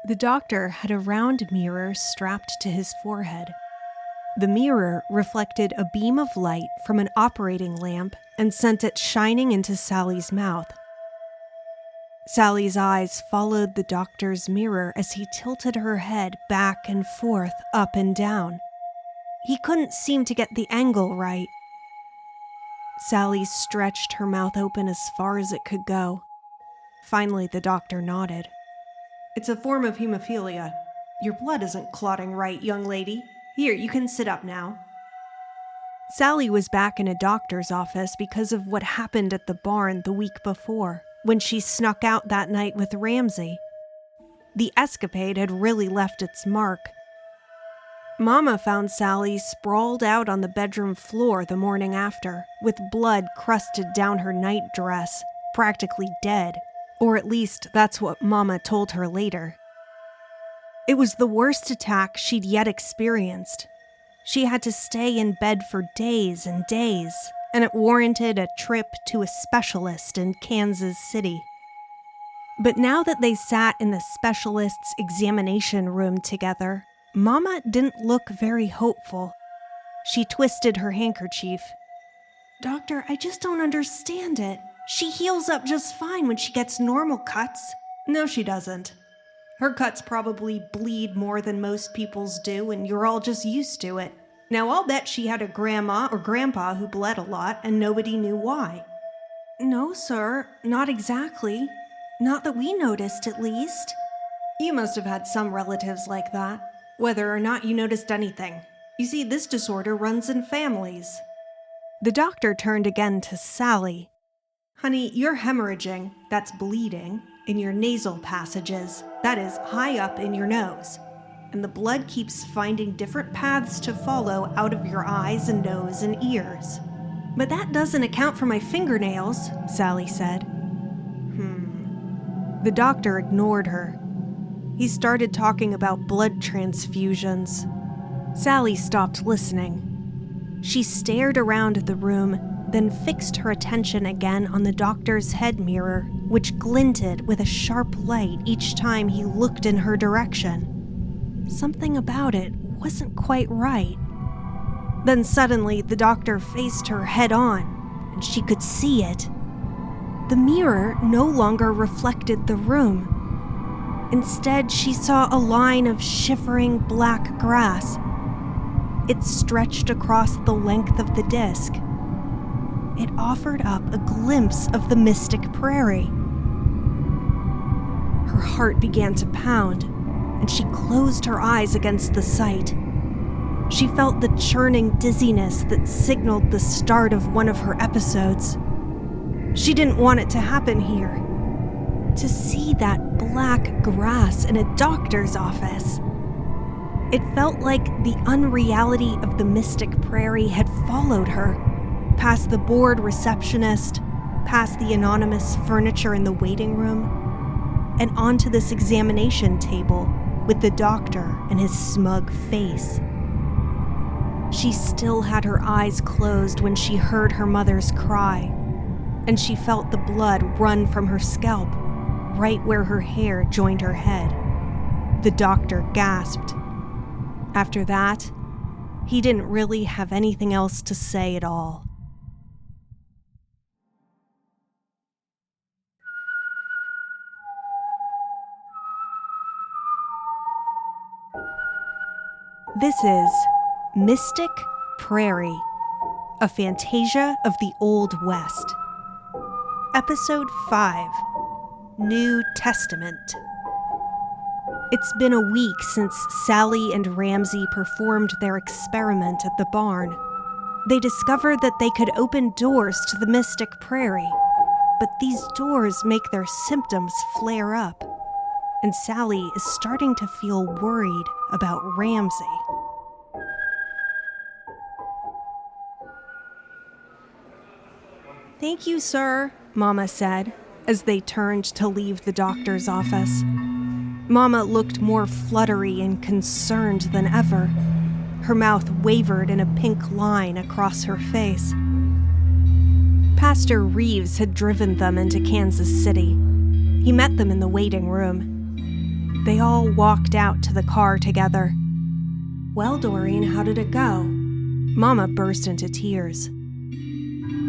The doctor had a round mirror strapped to his forehead. The mirror reflected a beam of light from an operating lamp and sent it shining into Sally's mouth. Sally's eyes followed the doctor's mirror as he tilted her head back and forth, up and down. He couldn't seem to get the angle right. Sally stretched her mouth open as far as it could go. Finally, the doctor nodded. "It's a form of hemophilia. Your blood isn't clotting right, young lady. Here, you can sit up now." Sally was back in a doctor's office because of what happened at the barn the week before, when she snuck out that night with Ramsey. The escapade had really left its mark. Mama found Sally sprawled out on the bedroom floor the morning after, with blood crusted down her nightdress, practically dead. Or at least that's what Mama told her later. It was the worst attack she'd yet experienced. She had to stay in bed for days and days, and it warranted a trip to a specialist in Kansas City. But now that they sat in the specialist's examination room together, Mama didn't look very hopeful. She twisted her handkerchief. "Doctor, I just don't understand it. She heals up just fine when she gets normal cuts." "No, she doesn't. Her cuts probably bleed more than most people's do, and you're all just used to it. Now, I'll bet she had a grandma or grandpa who bled a lot, and nobody knew why." "No, sir, not exactly. Not that we noticed, at least." "You must have had some relatives like that, whether or not you noticed anything. You see, this disorder runs in families." The doctor turned again to Sally. "Honey, you're hemorrhaging, that's bleeding, in your nasal passages, that is, high up in your nose. And the blood keeps finding different paths to follow out of your eyes and nose and ears." "But that doesn't account for my fingernails," Sally said. The doctor ignored her. He started talking about blood transfusions. Sally stopped listening. She stared around the room, then fixed her attention again on the doctor's head mirror, which glinted with a sharp light each time he looked in her direction. Something about it wasn't quite right. Then suddenly the doctor faced her head on, and she could see it. The mirror no longer reflected the room. Instead, she saw a line of shivering black grass. It stretched across the length of the disc. It offered up a glimpse of the Mystic Prairie. Her heart began to pound, and she closed her eyes against the sight. She felt the churning dizziness that signaled the start of one of her episodes. She didn't want it to happen here. To see that black grass in a doctor's office. It felt like the unreality of the Mystic Prairie had followed her, past the bored receptionist, past the anonymous furniture in the waiting room, and onto this examination table with the doctor and his smug face. She still had her eyes closed when she heard her mother's cry, and she felt the blood run from her scalp, right where her hair joined her head. The doctor gasped. After that, he didn't really have anything else to say at all. This is Mystic Prairie, a Fantasia of the Old West. Episode 5, New Testament. It's been a week since Sallie and Ramsey performed their experiment at the barn. They discovered that they could open doors to the Mystic Prairie, but these doors make their symptoms flare up, and Sallie is starting to feel worried about Ramsey. "Thank you, sir," Mama said, as they turned to leave the doctor's office. Mama looked more fluttery and concerned than ever. Her mouth wavered in a pink line across her face. Pastor Reeves had driven them into Kansas City. He met them in the waiting room. They all walked out to the car together. "Well, Doreen, how did it go?" Mama burst into tears.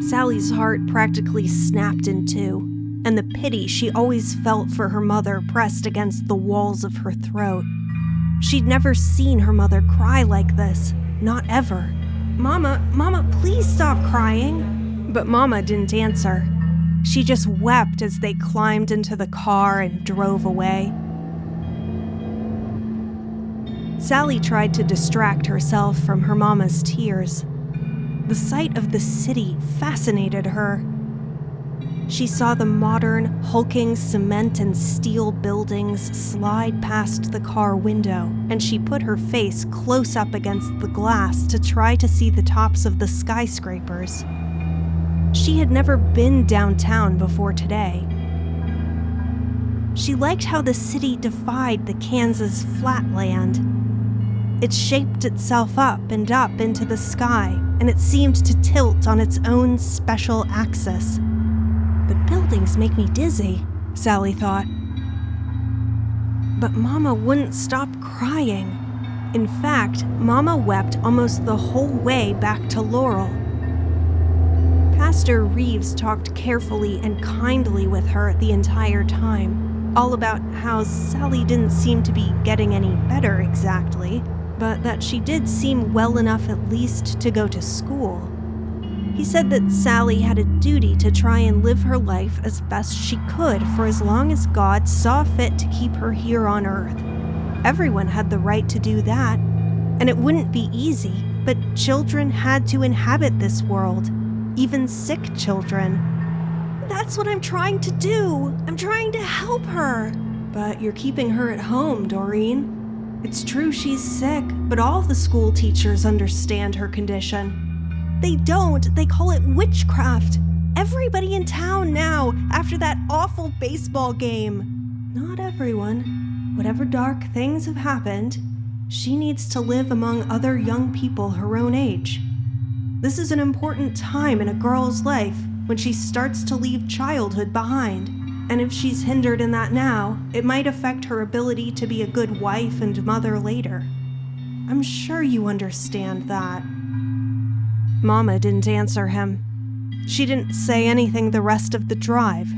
Sally's heart practically snapped in two, and the pity she always felt for her mother pressed against the walls of her throat. She'd never seen her mother cry like this, not ever. Mama, please stop crying." But Mama didn't answer. She just wept as they climbed into the car and drove away. Sally tried to distract herself from her mama's tears. The sight of the city fascinated her. She saw the modern, hulking cement and steel buildings slide past the car window, and she put her face close up against the glass to try to see the tops of the skyscrapers. She had never been downtown before today. She liked how the city defied the Kansas flatland. It shaped itself up into the sky, and it seemed to tilt on its own special axis. "The buildings make me dizzy," Sally thought. But Mama wouldn't stop crying. In fact, Mama wept almost the whole way back to Laurel. Pastor Reeves talked carefully and kindly with her the entire time, all about how Sally didn't seem to be getting any better exactly, but that she did seem well enough at least to go to school. He said that Sally had a duty to try and live her life as best she could for as long as God saw fit to keep her here on earth. Everyone had the right to do that, and it wouldn't be easy, but children had to inhabit this world, even sick children. "That's what I'm trying to do. I'm trying to help her." "But you're keeping her at home, Doreen. It's true she's sick, but all the school teachers understand her condition." "They don't. They call it witchcraft. Everybody in town now, after that awful baseball game." "Not everyone. Whatever dark things have happened, she needs to live among other young people her own age. This is an important time in a girl's life when she starts to leave childhood behind. And if she's hindered in that now, it might affect her ability to be a good wife and mother later. I'm sure you understand that." Mama didn't answer him. She didn't say anything the rest of the drive.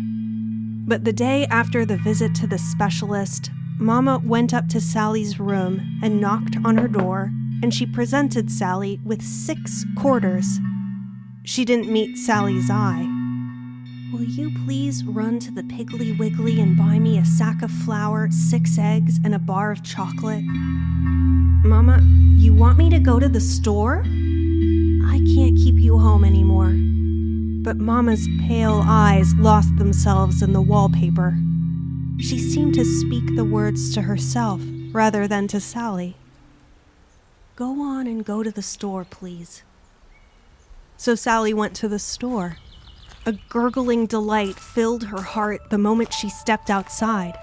But the day after the visit to the specialist, Mama went up to Sally's room and knocked on her door, and she presented Sally with 6 quarters. She didn't meet Sally's eye. "Will you please run to the Piggly Wiggly and buy me a sack of flour, 6 eggs, and a bar of chocolate?" "Mama, you want me to go to the store?" "I can't keep you home anymore." But Mama's pale eyes lost themselves in the wallpaper. She seemed to speak the words to herself rather than to Sally. "Go on and go to the store, please." So Sally went to the store. A gurgling delight filled her heart the moment she stepped outside.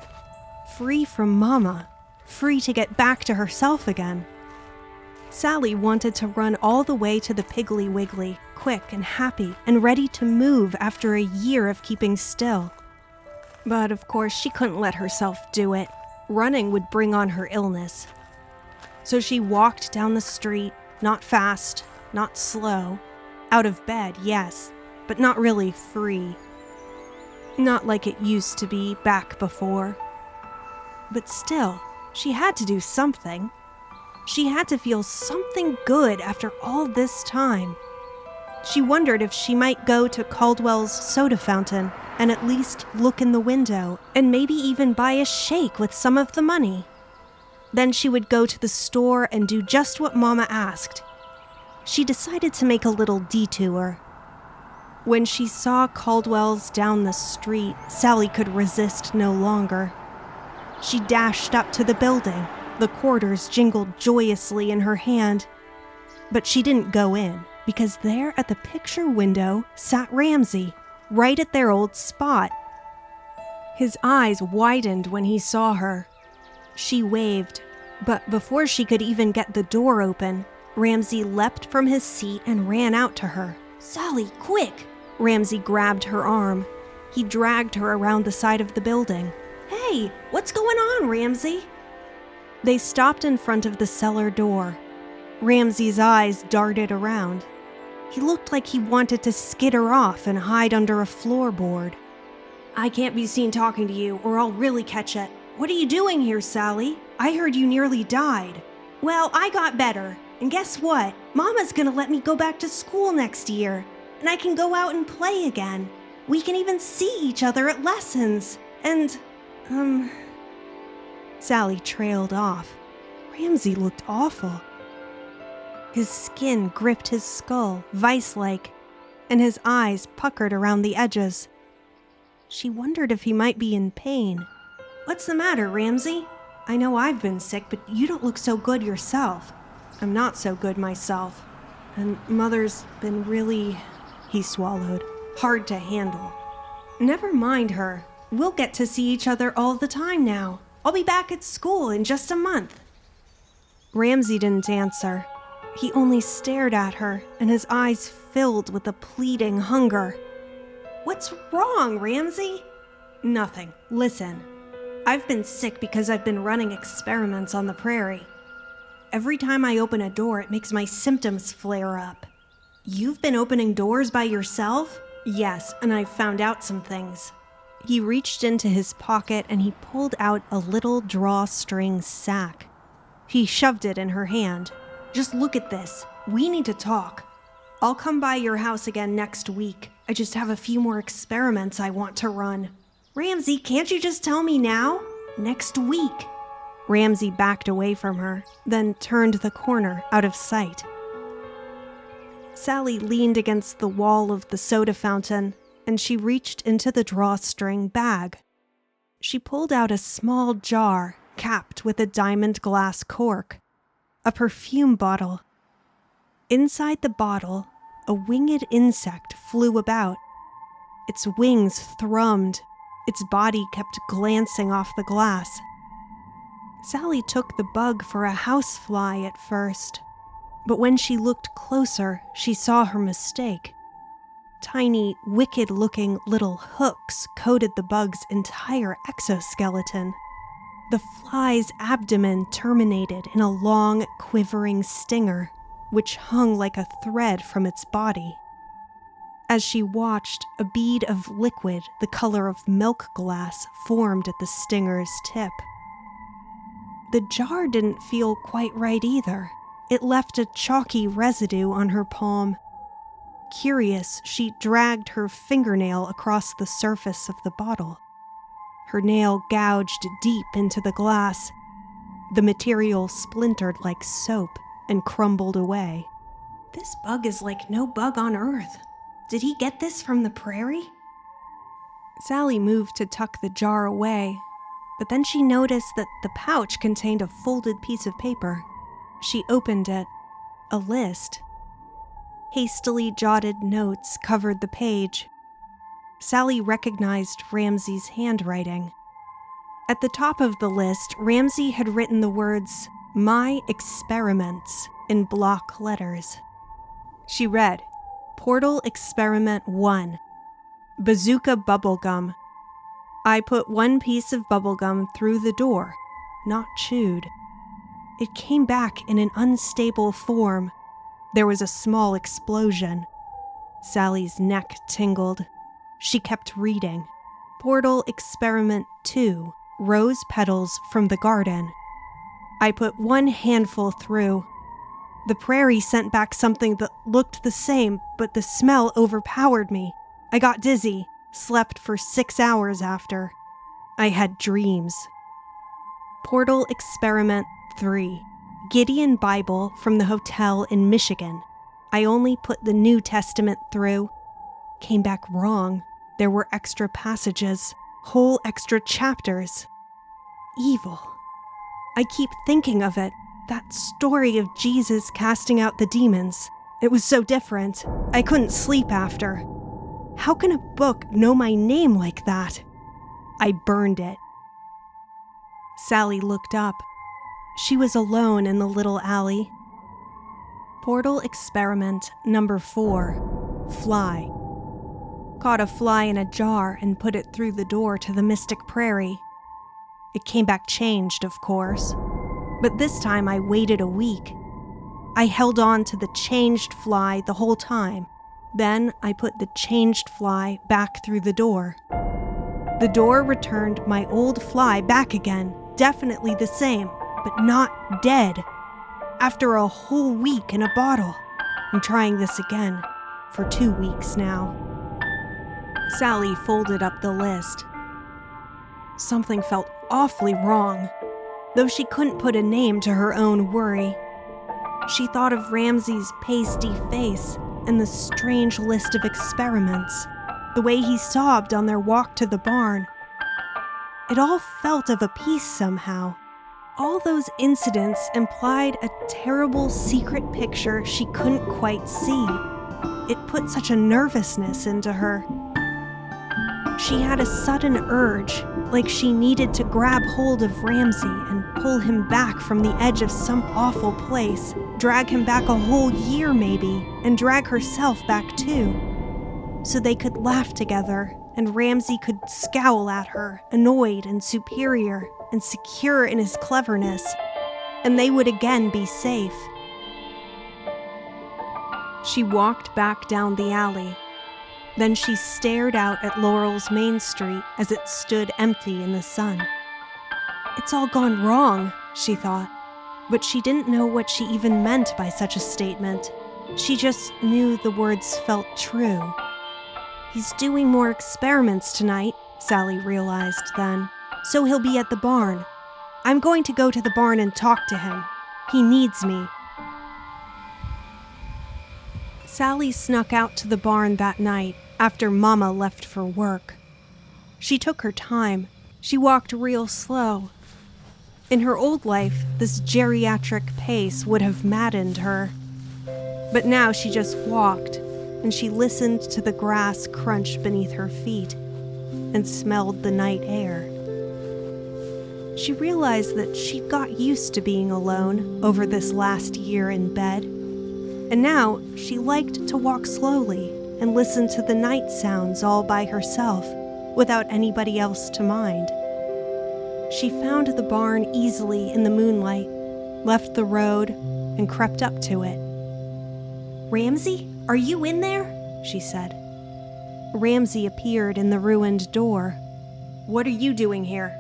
Free from Mama, free to get back to herself again. Sally wanted to run all the way to the Piggly Wiggly, quick and happy and ready to move after a year of keeping still. But of course she couldn't let herself do it. Running would bring on her illness. So she walked down the street, not fast, not slow. Out of bed, yes, but not really free. Not like it used to be back before. But still, she had to do something. She had to feel something good after all this time. She wondered if she might go to Caldwell's soda fountain and at least look in the window and maybe even buy a shake with some of the money. Then she would go to the store and do just what Mama asked. She decided to make a little detour. When she saw Caldwell's down the street, Sally could resist no longer. She dashed up to the building. The quarters jingled joyously in her hand. But she didn't go in, because there at the picture window sat Ramsey, right at their old spot. His eyes widened when he saw her. She waved, but before she could even get the door open, Ramsey leapt from his seat and ran out to her. "Sally, quick!" Ramsey grabbed her arm. He dragged her around the side of the building. Hey, what's going on, Ramsey? They stopped in front of the cellar door. Ramsey's eyes darted around. He looked like he wanted to skitter off and hide under a floorboard. I can't be seen talking to you, or I'll really catch it. What are you doing here, Sallie? I heard you nearly died. Well, I got better. And guess what? Mama's gonna let me go back to school next year. And I can go out and play again. We can even see each other at lessons. And, Sallie trailed off. Ramsey looked awful. His skin gripped his skull, vice-like, and his eyes puckered around the edges. She wondered if he might be in pain. What's the matter, Ramsey? I know I've been sick, but you don't look so good yourself. I'm not so good myself. And Mother's been really, he swallowed, hard to handle. Never mind her. We'll get to see each other all the time now. I'll be back at school in just a month. Ramsey didn't answer. He only stared at her, and his eyes filled with a pleading hunger. What's wrong, Ramsey? Nothing. Listen. I've been sick because I've been running experiments on the prairie. Every time I open a door, it makes my symptoms flare up. You've been opening doors by yourself? Yes, and I've found out some things. He reached into his pocket and he pulled out a little drawstring sack. He shoved it in her hand. Just look at this. We need to talk. I'll come by your house again next week. I just have a few more experiments I want to run. Ramsey, can't you just tell me now? Next week. Ramsey backed away from her, then turned the corner out of sight. Sallie leaned against the wall of the soda fountain, and she reached into the drawstring bag. She pulled out a small jar capped with a diamond glass cork, a perfume bottle. Inside the bottle, a winged insect flew about. Its wings thrummed. Its body kept glancing off the glass. Sallie took the bug for a housefly at first, but when she looked closer, she saw her mistake. Tiny, wicked-looking little hooks coated the bug's entire exoskeleton. The fly's abdomen terminated in a long, quivering stinger, which hung like a thread from its body. As she watched, a bead of liquid the color of milk glass formed at the stinger's tip. The jar didn't feel quite right either. It left a chalky residue on her palm. Curious, she dragged her fingernail across the surface of the bottle. Her nail gouged deep into the glass. The material splintered like soap and crumbled away. This bug is like no bug on Earth. Did he get this from the prairie? Sallie moved to tuck the jar away, but then she noticed that the pouch contained a folded piece of paper. She opened it. A list. Hastily jotted notes covered the page. Sallie recognized Ramsey's handwriting. At the top of the list, Ramsey had written the words, "My experiments," in block letters. She read, Portal Experiment 1. Bazooka Bubblegum. I put one piece of bubblegum through the door, not chewed. It came back in an unstable form. There was a small explosion. Sallie's neck tingled. She kept reading. Portal Experiment 2. Rose petals from the garden. I put one handful through. The prairie sent back something that looked the same, but the smell overpowered me. I got dizzy, slept for 6 hours after. I had dreams. Portal Experiment 3. Gideon Bible from the hotel in Michigan. I only put the New Testament through. Came back wrong. There were extra passages, whole extra chapters. Evil. I keep thinking of it. That story of Jesus casting out the demons. It was so different. I couldn't sleep after. How can a book know my name like that? I burned it. Sallie looked up. She was alone in the little alley. Portal Experiment number 4. Fly. Caught a fly in a jar and put it through the door to the Mystic Prairie. It came back changed, of course. But this time I waited a week. I held on to the changed fly the whole time. Then I put the changed fly back through the door. The door returned my old fly back again, definitely the same, but not dead. After a whole week in a bottle. I'm trying this again, for 2 weeks now. Sallie folded up the list. Something felt awfully wrong, though she couldn't put a name to her own worry. She thought of Ramsey's pasty face and the strange list of experiments, the way he sobbed on their walk to the barn. It all felt of a piece somehow. All those incidents implied a terrible secret picture she couldn't quite see. It put such a nervousness into her. She had a sudden urge, like she needed to grab hold of Ramsey and pull him back from the edge of some awful place, drag him back a whole year maybe, and drag herself back too. So they could laugh together, and Ramsey could scowl at her, annoyed and superior and secure in his cleverness, and they would again be safe. She walked back down the alley. Then she stared out at Laurel's Main Street as it stood empty in the sun. It's all gone wrong, she thought, but she didn't know what she even meant by such a statement. She just knew the words felt true. He's doing more experiments tonight, Sallie realized then, so he'll be at the barn. I'm going to go to the barn and talk to him. He needs me. Sallie snuck out to the barn that night after Mama left for work. She took her time. She walked real slow. In her old life, this geriatric pace would have maddened her. But now she just walked, and she listened to the grass crunch beneath her feet and smelled the night air. She realized that she'd got used to being alone over this last year in bed. And now she liked to walk slowly and listen to the night sounds all by herself, without anybody else to mind. She found the barn easily in the moonlight, left the road, and crept up to it. "Ramsey, are you in there?" she said. Ramsey appeared in the ruined door. "What are you doing here?"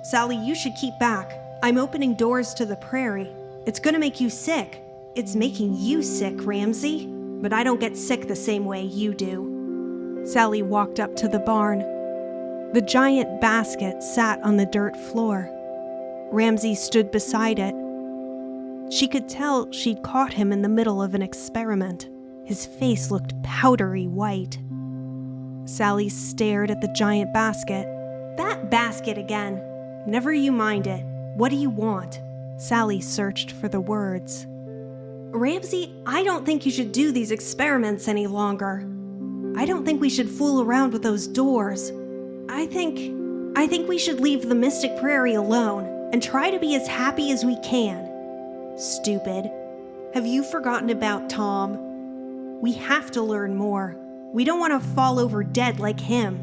"Sallie, you should keep back. I'm opening doors to the prairie. It's gonna make you sick." "It's making you sick, Ramsey, but I don't get sick the same way you do." Sallie walked up to the barn. The giant basket sat on the dirt floor. Ramsey stood beside it. She could tell she'd caught him in the middle of an experiment. His face looked powdery white. Sallie stared at the giant basket. "That basket again." "Never you mind it. What do you want?" Sallie searched for the words. "Ramsey, I don't think you should do these experiments any longer. I don't think we should fool around with those doors. I think we should leave the Mystic Prairie alone and try to be as happy as we can." "Stupid. Have you forgotten about Tom? We have to learn more. We don't want to fall over dead like him."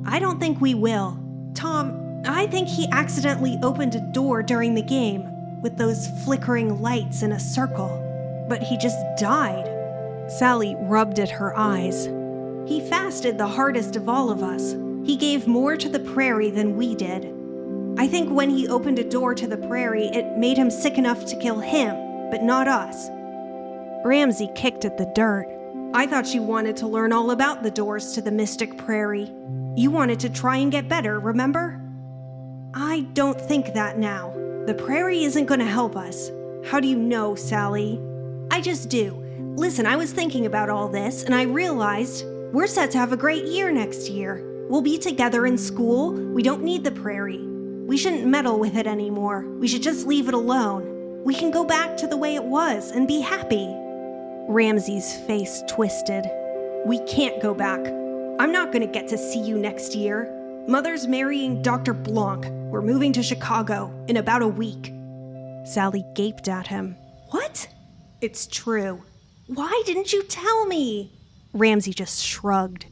"I don't think we will. Tom, I think he accidentally opened a door during the game with those flickering lights in a circle. But he just died." Sallie rubbed at her eyes. "He fasted the hardest of all of us. He gave more to the prairie than we did. I think when he opened a door to the prairie, it made him sick enough to kill him, but not us." Ramsey kicked at the dirt. "I thought you wanted to learn all about the doors to the Mystic Prairie. You wanted to try and get better, remember?" "I don't think that now. The prairie isn't going to help us." "How do you know, Sallie?" "I just do. Listen, I was thinking about all this, and I realized we're set to have a great year next year. We'll be together in school. We don't need the prairie. We shouldn't meddle with it anymore. We should just leave it alone. We can go back to the way it was and be happy." Ramsey's face twisted. "We can't go back. I'm not going to get to see you next year. Mother's marrying Dr. Blanc. We're moving to Chicago in about a week." Sallie gaped at him. "What?" "It's true." "Why didn't you tell me?" Ramsey just shrugged.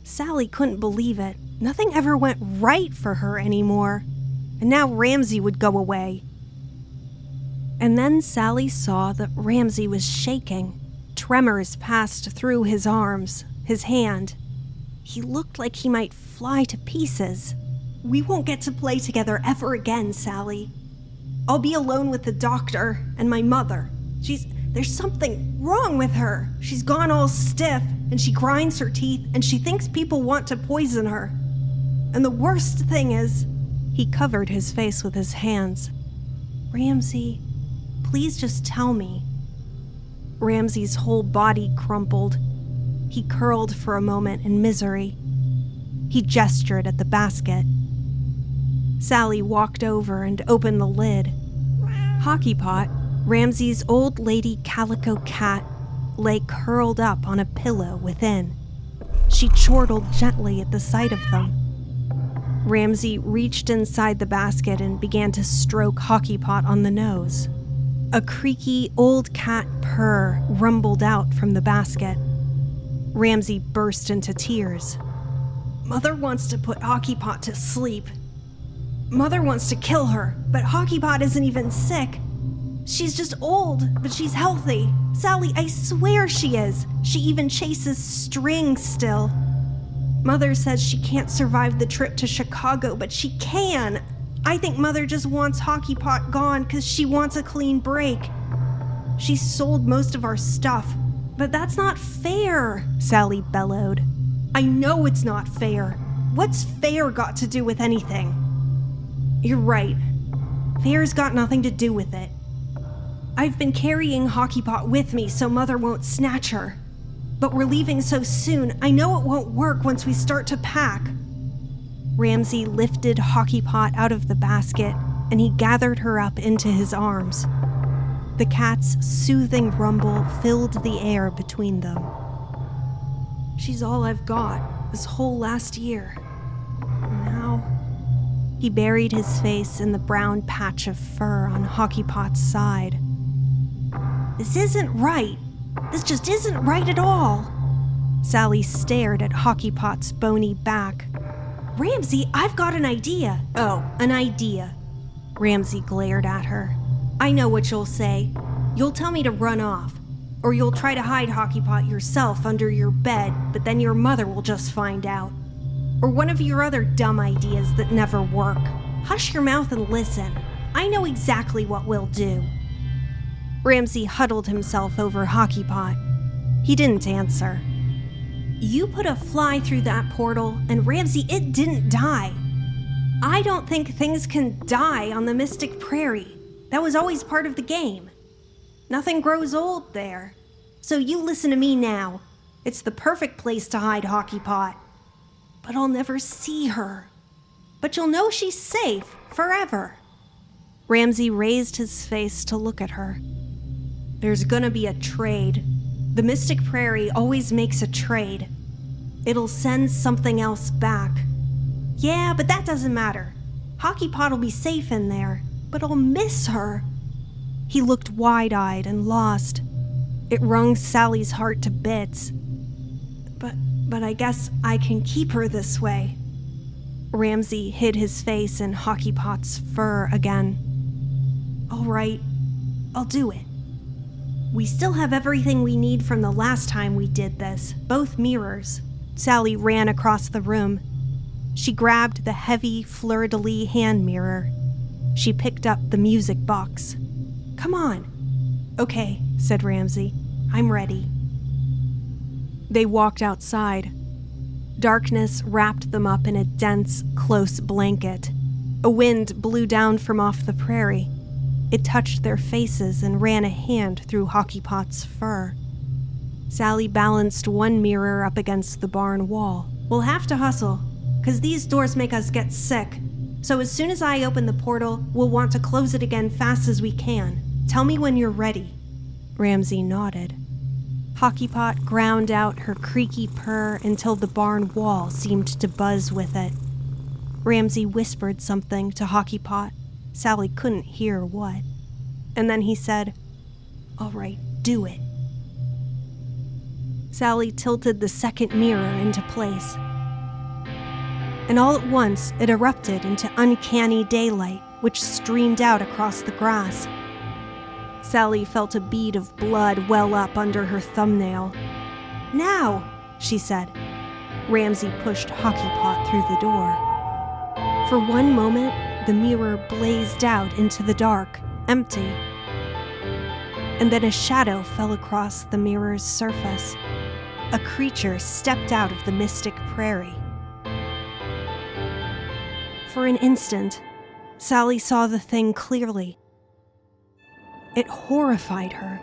Sallie couldn't believe it. Nothing ever went right for her anymore. and now Ramsey would go away. And then Sallie saw that Ramsey was shaking. Tremors passed through his arms, his hand. He looked like he might fly to pieces. We won't get to play together ever again, Sallie. I'll be alone with the doctor and my mother. There's something wrong with her. She's gone all stiff, and she grinds her teeth, and she thinks people want to poison her. And the worst thing is, he covered his face with his hands. Ramsey, please just tell me. Ramsey's whole body crumpled. He curled for a moment in misery. He gestured at the basket. Sallie walked over and opened the lid. Hockey Pot, Ramsey's old lady calico cat, lay curled up on a pillow within. She chortled gently at the sight of them. Ramsey reached inside the basket and began to stroke Hockey Pot on the nose. A creaky old cat purr rumbled out from the basket. Ramsey burst into tears. Mother wants to put Hockey Pot to sleep. Mother wants to kill her, but Hockey Pot isn't even sick. She's just old, but she's healthy. Sallie, I swear she is. She even chases string still. Mother says she can't survive the trip to Chicago, but she can. I think Mother just wants Hockey Pot gone because she wants a clean break. She sold most of our stuff, but that's not fair, Sallie bellowed. I know it's not fair. What's fair got to do with anything? You're right. Fair's got nothing to do with it. I've been carrying Hockey Pot with me so Mother won't snatch her. But we're leaving so soon, I know it won't work once we start to pack. Ramsey lifted Hockey Pot out of the basket, and he gathered her up into his arms. The cat's soothing rumble filled the air between them. She's all I've got this whole last year. Now, he buried his face in the brown patch of fur on Hockey Pot's side. This isn't right. This just isn't right at all. Sallie stared at Hockey Pot's bony back. Ramsey, I've got an idea. Oh, an idea. Ramsey glared at her. I know what you'll say. You'll tell me to run off. Or you'll try to hide Hockey Pot yourself under your bed, but then your mother will just find out. Or one of your other dumb ideas that never work. Hush your mouth and listen. I know exactly what we'll do. Ramsey huddled himself over Hockey Pot. He didn't answer. You put a fly through that portal, and Ramsey, it didn't die. I don't think things can die on the Mystic Prairie. That was always part of the game. Nothing grows old there. So you listen to me now. It's the perfect place to hide Hockey Pot. But I'll never see her. But you'll know she's safe forever. Ramsey raised his face to look at her. There's gonna be a trade. The Mystic Prairie always makes a trade. It'll send something else back. Yeah, but that doesn't matter. Hockey Pot will be safe in there, but I'll miss her. He looked wide-eyed and lost. It wrung Sallie's heart to bits. But I guess I can keep her this way. Ramsey hid his face in Hockey Pot's fur again. All right, I'll do it. We still have everything we need from the last time we did this, both mirrors. Sallie ran across the room. She grabbed the heavy fleur-de-lis hand mirror. She picked up the music box. Come on. Okay, said Ramsey. I'm ready. They walked outside. Darkness wrapped them up in a dense, close blanket. A wind blew down from off the prairie. It touched their faces and ran a hand through Hockey Pot's fur. Sallie balanced one mirror up against the barn wall. We'll have to hustle, 'cause these doors make us get sick. So as soon as I open the portal, we'll want to close it again fast as we can. Tell me when you're ready. Ramsey nodded. Hockey Pot ground out her creaky purr until the barn wall seemed to buzz with it. Ramsey whispered something to Hockey Pot. Sallie couldn't hear what. And then he said, All right, do it. Sallie tilted the second mirror into place. and all at once it erupted into uncanny daylight, which streamed out across the grass. Sallie felt a bead of blood well up under her thumbnail. "Now," she said. Ramsey pushed Hockey Pot through the door. For one moment, the mirror blazed out into the dark, empty. And then a shadow fell across the mirror's surface. A creature stepped out of the Mystic Prairie. For an instant, Sallie saw the thing clearly. It horrified her.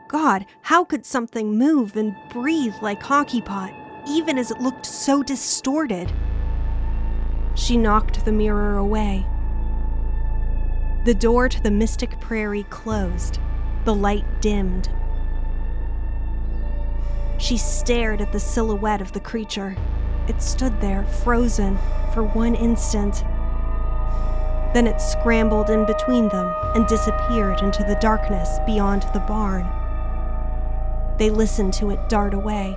God, how could something move and breathe like Hockey Pot, even as it looked so distorted? She knocked the mirror away. The door to the Mystic Prairie closed. The light dimmed. She stared at the silhouette of the creature. It stood there, frozen, for one instant. Then it scrambled in between them and disappeared into the darkness beyond the barn. They listened to it dart away.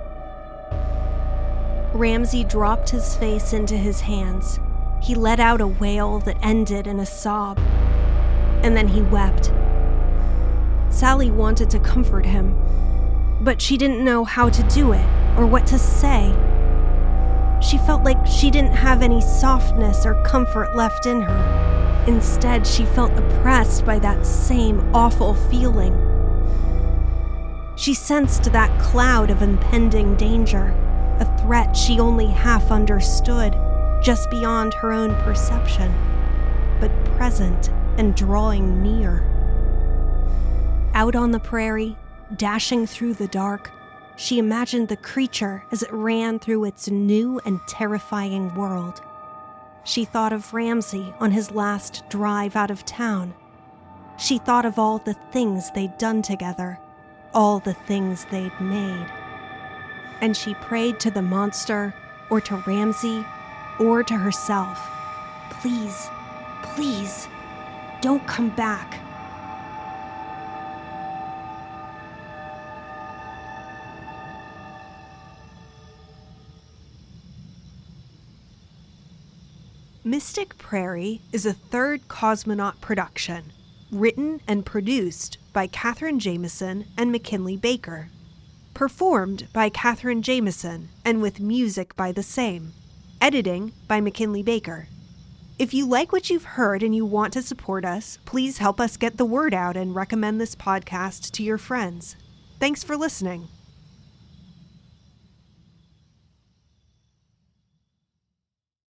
Ramsey dropped his face into his hands. He let out a wail that ended in a sob. And then he wept. Sallie wanted to comfort him, but she didn't know how to do it or what to say. She felt like she didn't have any softness or comfort left in her. Instead, she felt oppressed by that same awful feeling. She sensed that cloud of impending danger, a threat she only half understood, just beyond her own perception, but present and drawing near. Out on the prairie, dashing through the dark, she imagined the creature as it ran through its new and terrifying world. She thought of Ramsey on his last drive out of town. She thought of all the things they'd done together, all the things they'd made. And she prayed to the monster, or to Ramsey, or to herself. Please, please, don't come back. Mystic Prairie is a third Cosmonaut production, written and produced by Katherine Jameson and McKinley Baker. Performed by Katherine Jameson and with music by the same. Editing by McKinley Baker. If you like what you've heard and you want to support us, please help us get the word out and recommend this podcast to your friends. Thanks for listening.